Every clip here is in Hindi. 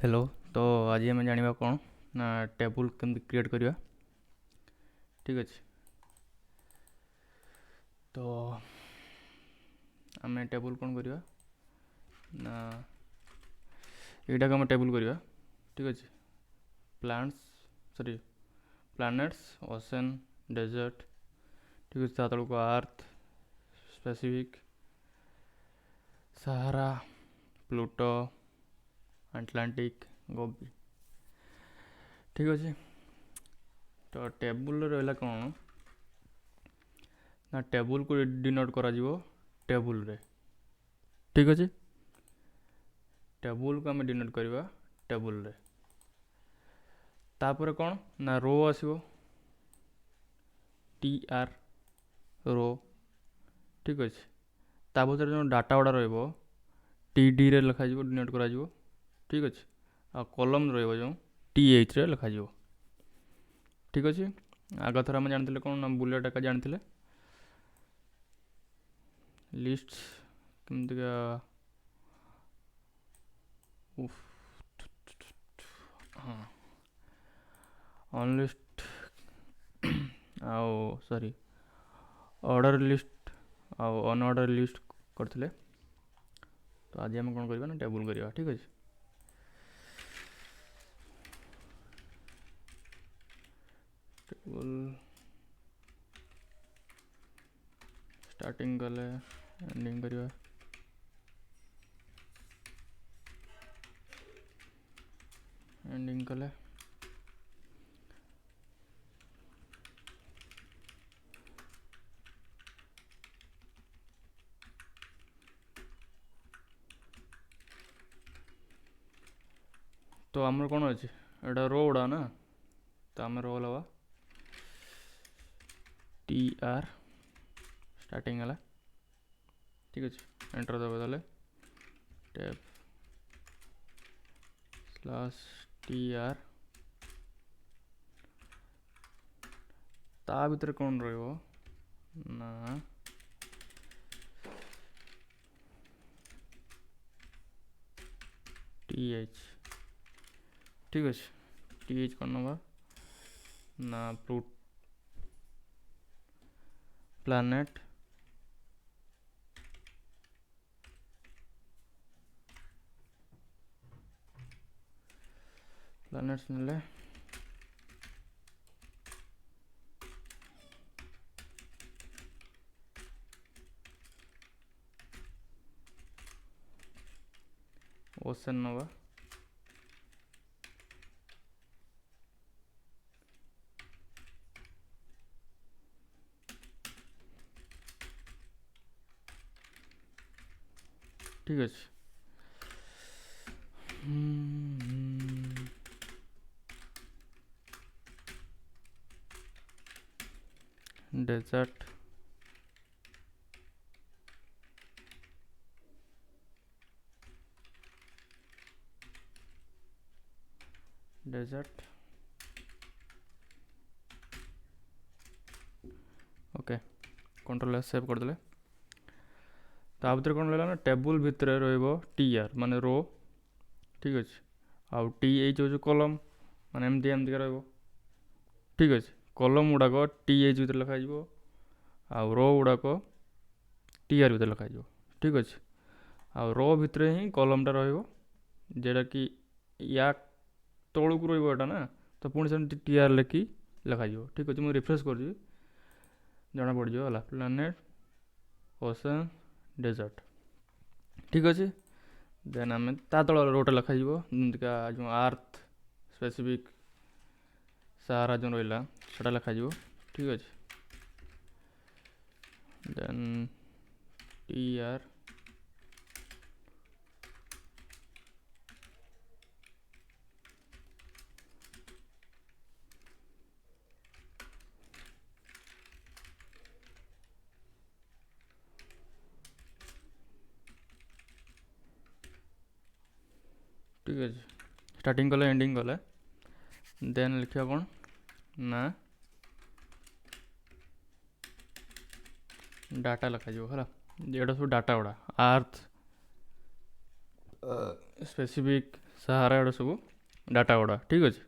हेलो। तो आज आम जाना कौन ना टेबुल केमती क्रिएट करवा। ठीक अच्छे। तो आम टेबुल कौन करवा ना यहाँ को आम टेबुल करवा। ठीक अच्छे। Plants sorry planets ocean desert. ठीक अच्छे। तल को earth specific Sahara Pluto Atlantic Gobi. ठीक अच्छे। तो टेबुल रहा कौन ना टेबुल को डिनोट करा टेबुल रे। ठीक अच्छे। टेबुल को आम डिनोट करवा टेबुल रे। तापर कौन ना रो आसो टी आर रो। ठीक अच्छे। ता भर जो डाटा गुड़ा टी डी रे लिखा डिनोट करा। ठीक अच्छे। आ कलम रो टी एच रे लिखा। ठीक अच्छे। आग थर आम जानते कौन ना बुलेट एका जानते लिस्ट कमतिका हाँ अनलिस्ट आओ सॉरी ऑर्डर लिस्ट आओ अनऑर्डर लिस्ट करते। तो आज आम कौन करवा ना टेबुल करवा। ठीक अच्छे। टेबुल स्टार्टिंग कले एंडिंग करवा। एंडिंग कले तो आमर कौन अच्छे एटा रो गुड़ा ना। तो आम रो लवा टी आर स्टार्टिंग है। ठीक अच्छे। एंटर दबा देले टैब स्लैश टी आर ता भीतर कौन रो ना टी एच। ठीक अच्छे। टी एच कौन नवा ना प्लानेट प्लानेट्स ने ओशन नवा ठीक अच्छे। Desert desert okay control S save करदे। ता भर कौन रहा ना टेबुल भितर रो टी आर माने रो। ठीक अच्छे। आउ टी एच हूँ कलम माने एमती एमती रो। ठीक अच्छे। कलम गुड़ाक टी एच भर लिखा आउ रो गुड़ाक टी आर भर लिखा। ठीक अच्छे। आउ रो भितर ही कलमटा रोटा कि या तौक रोटा ना। तो पुणी से टी आर लिखी लिखा। ठीक अच्छे। मुझे रिफ्रेश कर जना पड़ जाए प्लानेट ओशन डेजर्ट। ठीक अच्छे। देन आम ता तल रोटा लिखा जमीका जो अर्थ स्पेसिफिक सहारा जो रहा से लिखा। ठीक अच्छे। देन टी आर ठीक अच्छे। स्टार्टिंग कले एंडिंग कले देन लिखा कौन ना डाटा लिखा है जेटा सब डाटा गुड़ा अर्थ स्पेसिफिक ସାହାରା ଏଗୁଡ଼ା ସବୁ ଡାଟା ଗୁଡ଼ା ଠିକ୍ ଅଛି।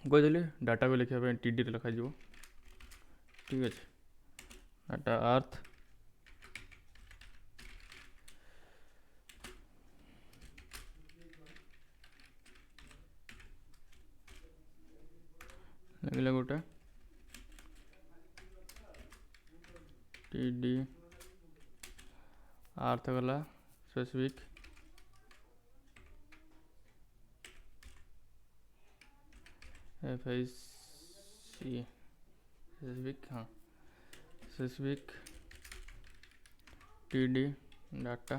କହିଦେଲି ଡାଟାକୁ ଲେଖିବା ପାଇଁ TDରେ ଲେଖାଯିବ ଠିକ୍ ଅଛି। ଡାଟା ଆର୍ଥ ଲାଗିଲା ଗୋଟେ TD ଆର୍ଥ ଗଲା ସ୍ପେସିଫିକ୍ FIC स्पेसिफिक हाँ स्पेसिफिक TD डाटा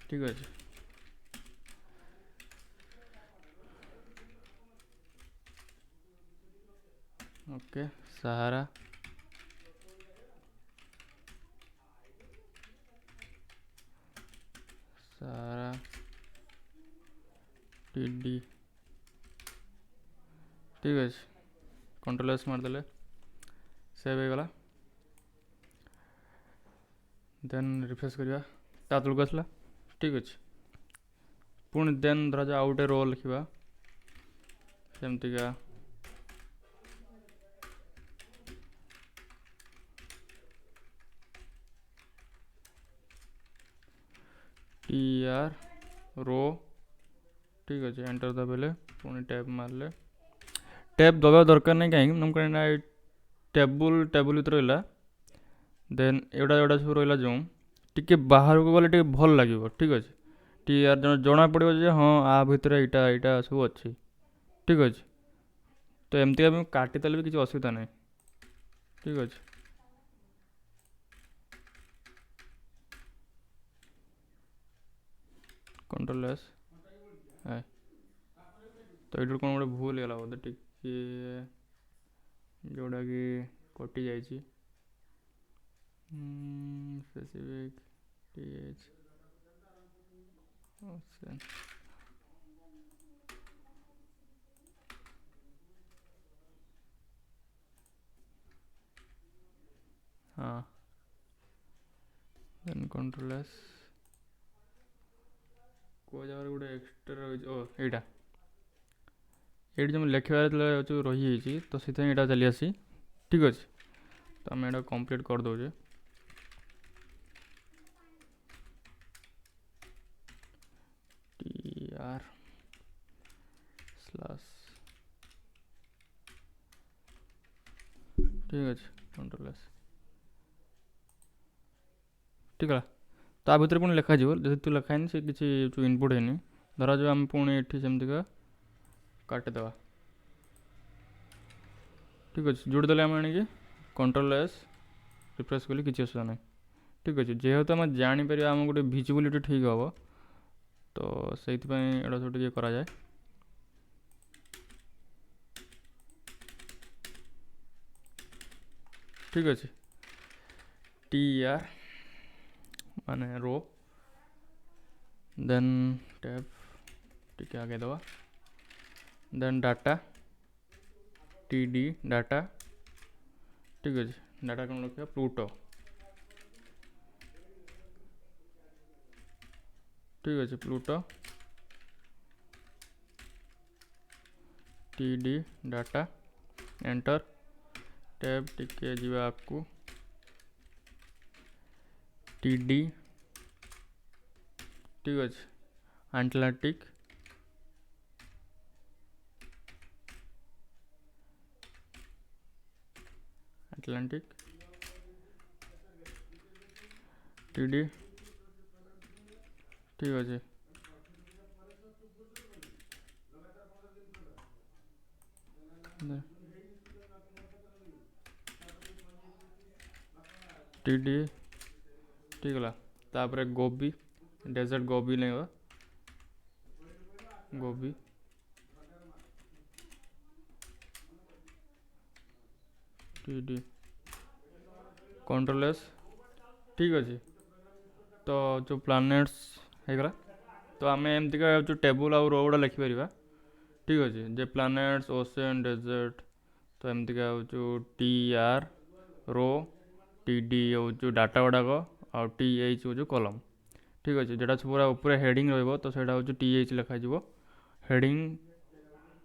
ठीक अच्छे। ओके सहारा सहारा TD ठीक अच्छे। कंट्रोल एस मारदेले सेव हो गला देन रिफ्रेश करिया ता तलक आसला ठीक अच्छे। पुणी देन धरा जा आउटे रो लिखा सेमतिका TR रो ठीक अच्छे। एंटर दबाइले पुणी टैब मारले टैब दबा दरकार नहीं कहीं नम कहीं टेबुल टेबुल भीतर रहा देन एटा एटा सब रहा जो टिके बाहर को गले टिके भल लगे ठीक अच्छे। TR जना पड़ो जे हाँ आ भितर यहाँ यहाँ सब अच्छी ठीक अच्छे। तो एमती काटिदेले भी किसी असुविधा नहीं ठीक अच्छे। कंट्रोल एस है तो ये कौन गोटे भूल गला बोधे टिके जोड़ा कि कटि जाइए स्पेसिफिक TH हाँ देन कंट्रोल एस को जगह गोटे एक्सट्रा रही ओ एटा ये जो लिखबार जो रही तो से चली आसी ठीक अच्छे। तो आम यहाँ कंप्लीट कर दौजे TR स्लैश ठीक अच्छे कंट्रोल एस ठीक है। ता भर पुणी लिखा जेहेतु लिखाई से किसी जो इनपुट है धरा जो आम पुणी ये सेमतिका काटिदेवा ठीक अच्छे। जोड़देले आम आनिकी कंट्रोल एस रिफ्रेश कले किसी असुविधा नहीं ठीक अच्छे। जेहेतु आम जापर आम गोटे विजिबिलिटी ठीक हम तो से एटा सब टे करा जाए ठीक अच्छे। TR माने रो देन टैब टिके आगे दवा देन डाटा TD डाटा ठीक अच्छे। डाटा कौन रखा प्लूटो ठीक अच्छे। Pluto TD data enter tab टिके जीवा आपको TD ठीक अच्छे। आटलांटिक आटलांटिक TD ठीक अच्छे। TD ठीक है तापर गोभी डेजर्ट गोभी नहीं हुआ गोभी TD कंट्रोल एस ठीक अच्छे। तो जो प्लानेट्स होगला तो आम एमतीका जो टेबुल आउ रो गुड़ा लिखिपर ठीक अच्छे। जे प्लानेट्स ओशन डेजर्ट तो एमतीका जो TR रो TD हो जो डाटा गुड़ाक आउ TH हो जो कलम ଠିକ୍ ଅଛି। ଯେଟା ପୁରା ଉପରେ ହେଡ଼ିଂ ରହିବ ତ ସେଇଟା ହେଉଛି TH ଲେଖାଯିବ ହେଡ଼ିଂ।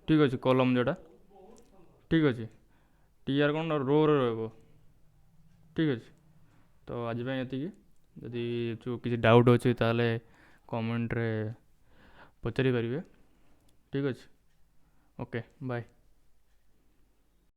ଠିକ୍ ଅଛି, କଲମ୍ ଯେଉଁଟା ଠିକ୍ ଅଛି। TR କ'ଣ ରୋରେ ରହିବ। ଠିକ୍ ଅଛି, ତ ଆଜି ପାଇଁ ଏତିକି। ଯଦି କିଛି ଡାଉଟ୍ ଅଛି ତାହେଲେ କମେଣ୍ଟରେ ପଚାରି ପାରିବେ। ଠିକ୍ ଅଛି, ଓକେ, ବାଏ।